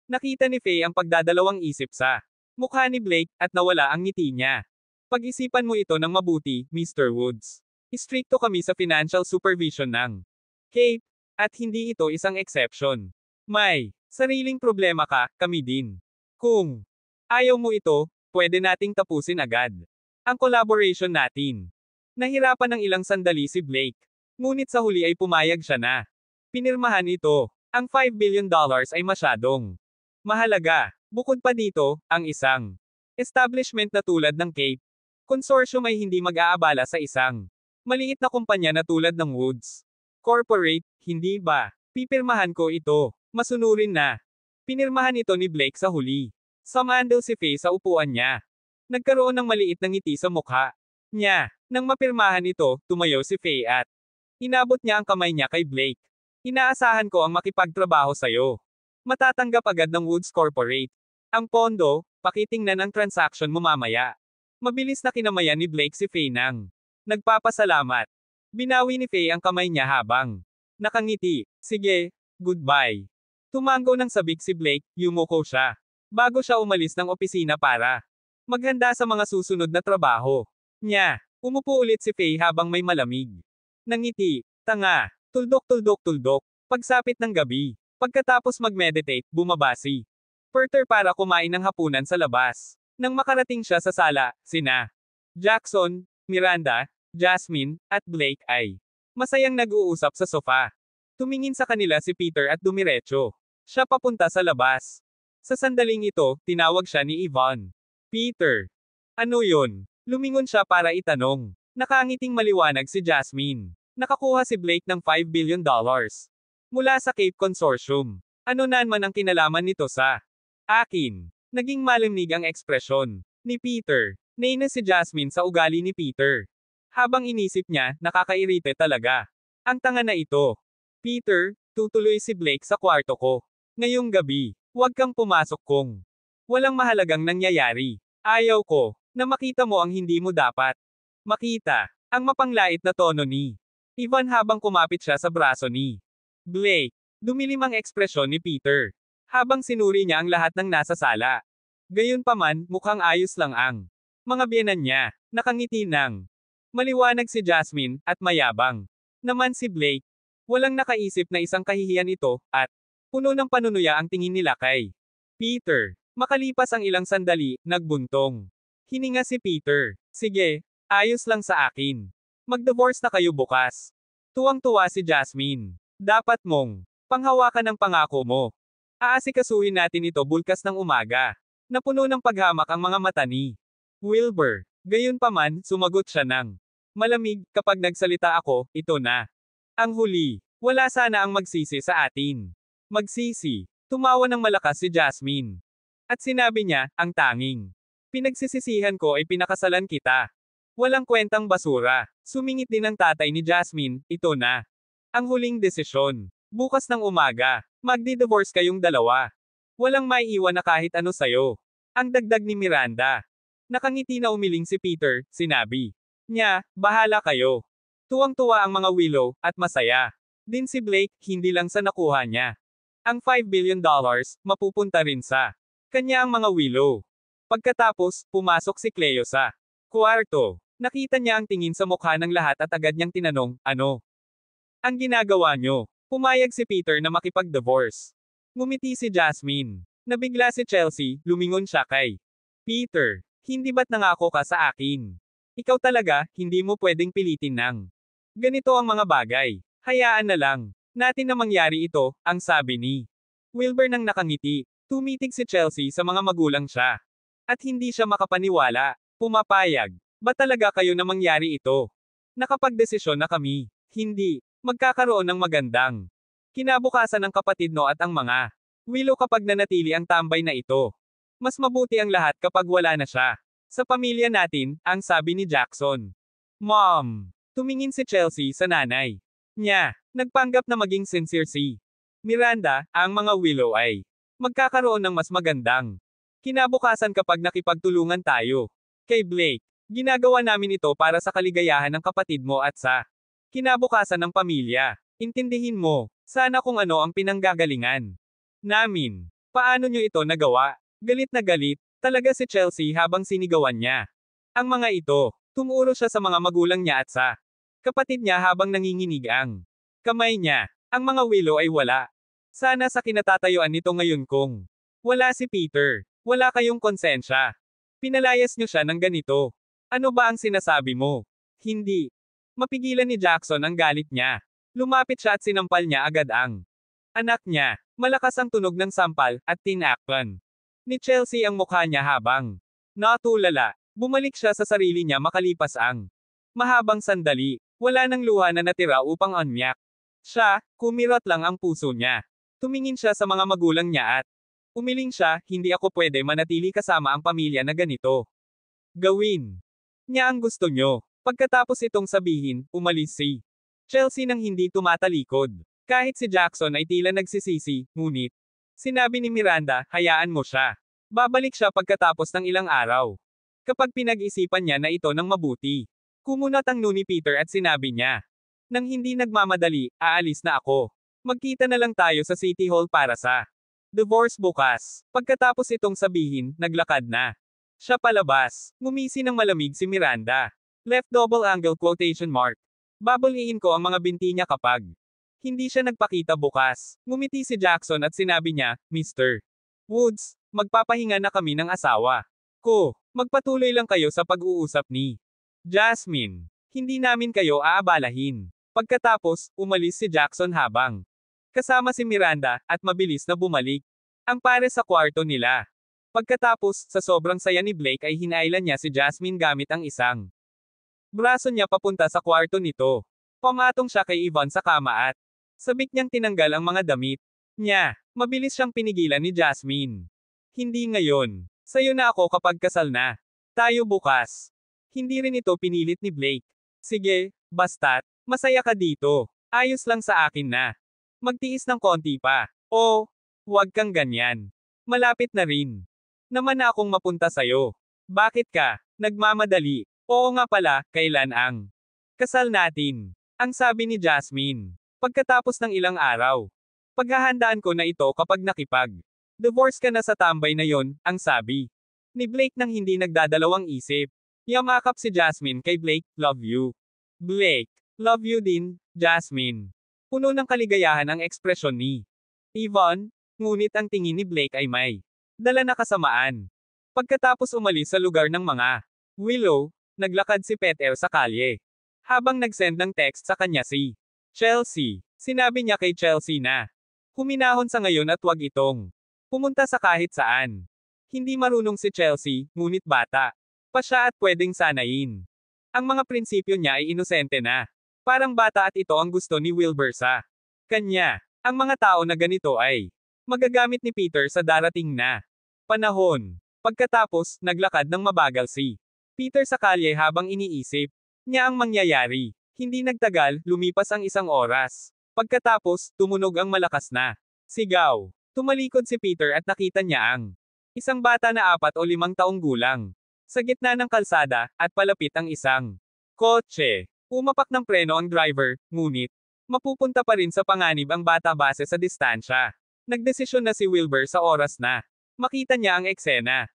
Nakita ni Faye ang pagdadalawang isip sa mukha ni Blake, at nawala ang ngiti niya. Pag-isipan mo ito ng mabuti, Mr. Woods. Istrikto kami sa financial supervision ng Cape, at hindi ito isang exception. May sariling problema ka, kami din. Kung ayaw mo ito, pwede nating tapusin agad ang collaboration natin. Nahirapan ng ilang sandali si Blake. Ngunit sa huli ay pumayag siya na. Pinirmahan ito. Ang $5 billion ay masyadong mahalaga. Bukod pa dito, ang isang establishment na tulad ng Cape Consortium ay hindi mag-aabala sa isang maliit na kumpanya na tulad ng Woods Corporate, hindi ba? Pipirmahan ko ito. Masunurin na. Pinirmahan ito ni Blake sa huli. Sumandal si Faye sa upuan niya. Nagkaroon ng maliit na ngiti sa mukha niya. Nang mapirmahan ito, tumayo si Faye at inabot niya ang kamay niya kay Blake. Inaasahan ko ang makipagtrabaho sa'yo. Matatanggap agad ng Woods Corporate ang pondo, pakitingnan ang transaction mo mamaya. Mabilis na kinamayan ni Blake si Faye nang nagpapasalamat. Binawi ni Faye ang kamay niya habang nakangiti. Sige, goodbye. Tumango ng sabik si Blake, yumuko siya. Bago siya umalis ng opisina para maghanda sa mga susunod na trabaho niya. Umupo ulit si Faye habang may malamig. Nangiti, tanga, tuldok. Pagsapit ng gabi. Pagkatapos mag-meditate, bumaba si Porter para kumain ng hapunan sa labas. Nang makarating siya sa sala, sina Jackson, Miranda, Jasmine, at Blake ay masayang nag-uusap sa sofa. Tumingin sa kanila si Peter at dumiretso siya papunta sa labas. Sa sandaling ito, tinawag siya ni Yvonne. Peter. Ano yun? Lumingon siya para itanong. Nakangiting maliwanag si Jasmine. Nakakuha si Blake ng $5 billion mula sa Cape Consortium. Ano naman ang kinalaman nito sa akin? Naging malimig ang ekspresyon ni Peter. Nainis si Jasmine sa ugali ni Peter. Habang inisip niya, nakakairite talaga ang tanga na ito. Peter, tutuloy si Blake sa kwarto ko. Ngayong gabi, huwag kang pumasok kung walang mahalagang nangyayari. Ayaw ko na makita mo ang hindi mo dapat makita. Ang mapanglait na tono ni Ivan habang kumapit siya sa braso ni Blake. Dumilim ang ekspresyon ni Peter habang sinuri niya ang lahat ng nasa sala. Gayunpaman, mukhang ayos lang ang mga biyenan niya. Nakangiti ng maliwanag si Jasmine, at mayabang naman si Blake. Walang nakaisip na isang kahihiyan ito, at puno ng panunuya ang tingin nila kay Peter. Makalipas ang ilang sandali, nagbuntong hininga si Peter. Sige, ayos lang sa akin. Mag-divorce na kayo bukas. Tuwang-tuwa si Jasmine. Dapat mong panghawakan ang pangako mo. Aasikasuhin natin ito bukas ng umaga. Napuno ng paghamak ang mga mata ni Wilbur. Gayunpaman, sumagot siya ng malamig. Kapag nagsalita ako, ito na ang huli. Wala sana ang magsisi sa atin. Magsisi. Tumawa ng malakas si Jasmine. At sinabi niya, ang tanging pinagsisisihan ko ay pinakasalan kita. Walang kwentang basura. Sumingit din ang tatay ni Jasmine, ito na ang huling desisyon. Bukas ng umaga, magdi-divorce kayong dalawa. Walang maiiwan na kahit ano sayo. Ang dagdag ni Miranda. Nakangiti na umiling si Peter, sinabi niya, bahala kayo. Tuwang-tuwa ang mga Willow, at masaya din si Blake, hindi lang sa nakuha niya. Ang $5 billion, mapupunta rin sa kanya ang mga Willow. Pagkatapos, pumasok si Cleo sa kwarto. Nakita niya ang tingin sa mukha ng lahat at agad niyang tinanong, ano ang ginagawa niyo? Pumayag si Peter na makipag-divorce. Ngumiti si Jasmine. Nabigla si Chelsea, lumingon siya kay Peter. Hindi ba't nangako ka sa akin? Ikaw talaga, hindi mo pwedeng pilitin ng ganito ang mga bagay. Hayaan na lang natin na mangyari ito, ang sabi ni Wilbur nang nakangiti. Tumitig si Chelsea sa mga magulang siya. At hindi siya makapaniwala. Pumapayag. Ba talaga kayo na mangyari ito? Nakapagdesisyon na kami. Hindi. Magkakaroon ng magandang kinabukasan ng kapatid no at ang mga Willow kapag nanatili ang tambay na ito. Mas mabuti ang lahat kapag wala na siya. Sa pamilya natin, ang sabi ni Jackson. Mom. Tumingin si Chelsea sa nanay niya. Nagpanggap na maging sincere si Miranda, ang mga Willow ay magkakaroon ng mas magandang kinabukasan kapag nakipagtulungan tayo. Kay Blake, ginagawa namin ito para sa kaligayahan ng kapatid mo at sa kinabukasan ng pamilya. Intindihin mo, sana kung ano ang pinanggagalingan namin. Paano nyo ito nagawa? Galit na galit, talaga si Chelsea habang sinigawan niya. Ang mga ito, tumuro siya sa mga magulang niya at sa kapatid niya habang nanginginig ang kamay niya. Ang mga Willow ay wala. Sana sa kinatatayuan nito ngayon kung wala si Peter. Wala kayong konsensya. Pinalayas niyo siya ng ganito. Ano ba ang sinasabi mo? Hindi. Mapigilan ni Jackson ang galit niya. Lumapit siya at sinampal niya agad ang anak niya. Malakas ang tunog ng sampal, at tinakpan ni Chelsea ang mukha niya habang natulala. Bumalik siya sa sarili niya makalipas ang mahabang sandali. Wala nang luha na natira upang unmiyak. Siya, kumirot lang ang puso niya. Tumingin siya sa mga magulang niya at umiling siya, hindi ako pwede manatili kasama ang pamilya na ganito. Gawin niya ang gusto nyo. Pagkatapos itong sabihin, umalis si Chelsea nang hindi tumatalikod. Kahit si Jackson ay tila nagsisisi, ngunit sinabi ni Miranda, hayaan mo siya. Babalik siya pagkatapos ng ilang araw. Kapag pinag-isipan niya na ito ng mabuti. Kumunat ang ni Peter at sinabi niya. Nang hindi nagmamadali, aalis na ako. Magkita na lang tayo sa City Hall para sa divorce bukas. Pagkatapos itong sabihin, naglakad na siya palabas. Ngumisi ng malamig si Miranda. Left double angle quotation mark. Babaliin ko ang mga binti niya kapag hindi siya nagpakita bukas. Ngumiti si Jackson at sinabi niya, Mr. Woods, magpapahinga na kami ng asawa ko. Magpatuloy lang kayo sa pag-uusap ni Jasmine. Hindi namin kayo aabalahin. Pagkatapos, umalis si Jackson habang kasama si Miranda, at mabilis na bumalik ang pare sa kwarto nila. Pagkatapos, sa sobrang saya ni Blake ay hinailan niya si Jasmine gamit ang isang braso niya papunta sa kwarto nito. Pamatong siya kay Yvonne sa kama at sabik niyang tinanggal ang mga damit niya. Mabilis siyang pinigilan ni Jasmine. Hindi ngayon. Sa'yo na ako kapag kasal na tayo bukas. Hindi rin ito pinilit ni Blake. Sige, basta't masaya ka dito. Ayos lang sa akin na magtiis ng konti pa. O, huwag kang ganyan. Malapit na rin naman na akong mapunta sa'yo. Bakit ka nagmamadali? Oo nga pala, kailan ang kasal natin? Ang sabi ni Jasmine. Pagkatapos ng ilang araw. Paghahandaan ko na ito kapag divorce ka na sa tambay na yon, ang sabi ni Blake nang hindi nagdadalawang isip. Yamakap si Jasmine kay Blake, love you. Blake, love you din, Jasmine. Puno ng kaligayahan ang ekspresyon ni Yvonne, ngunit ang tingin ni Blake ay may dala na kasamaan. Pagkatapos umalis sa lugar ng mga Willow, naglakad si Peter sa kalye. Habang nag-send ng text sa kanya si Chelsea, sinabi niya kay Chelsea na huminahon sa ngayon at wag itong pumunta sa kahit saan. Hindi marunong si Chelsea, ngunit bata pa siya at pwedeng sanayin. Ang mga prinsipyo niya ay inosente na. Parang bata at ito ang gusto ni Wilbur sa kanya. Ang mga tao na ganito ay magagamit ni Peter sa darating na panahon. Pagkatapos, naglakad ng mabagal si Peter sa kalye habang iniisip niya ang mangyayari. Hindi nagtagal, lumipas ang isang oras. Pagkatapos, tumunog ang malakas na sigaw. Tumalikod si Peter at nakita niya ang isang bata na 4 o 5 taong gulang sa gitna ng kalsada, at palapit ang isang kotse. Umapak ng preno ang driver, ngunit mapupunta pa rin sa panganib ang bata base sa distansya. Nagdesisyon na si Wilbur sa oras na makita niya ang eksena.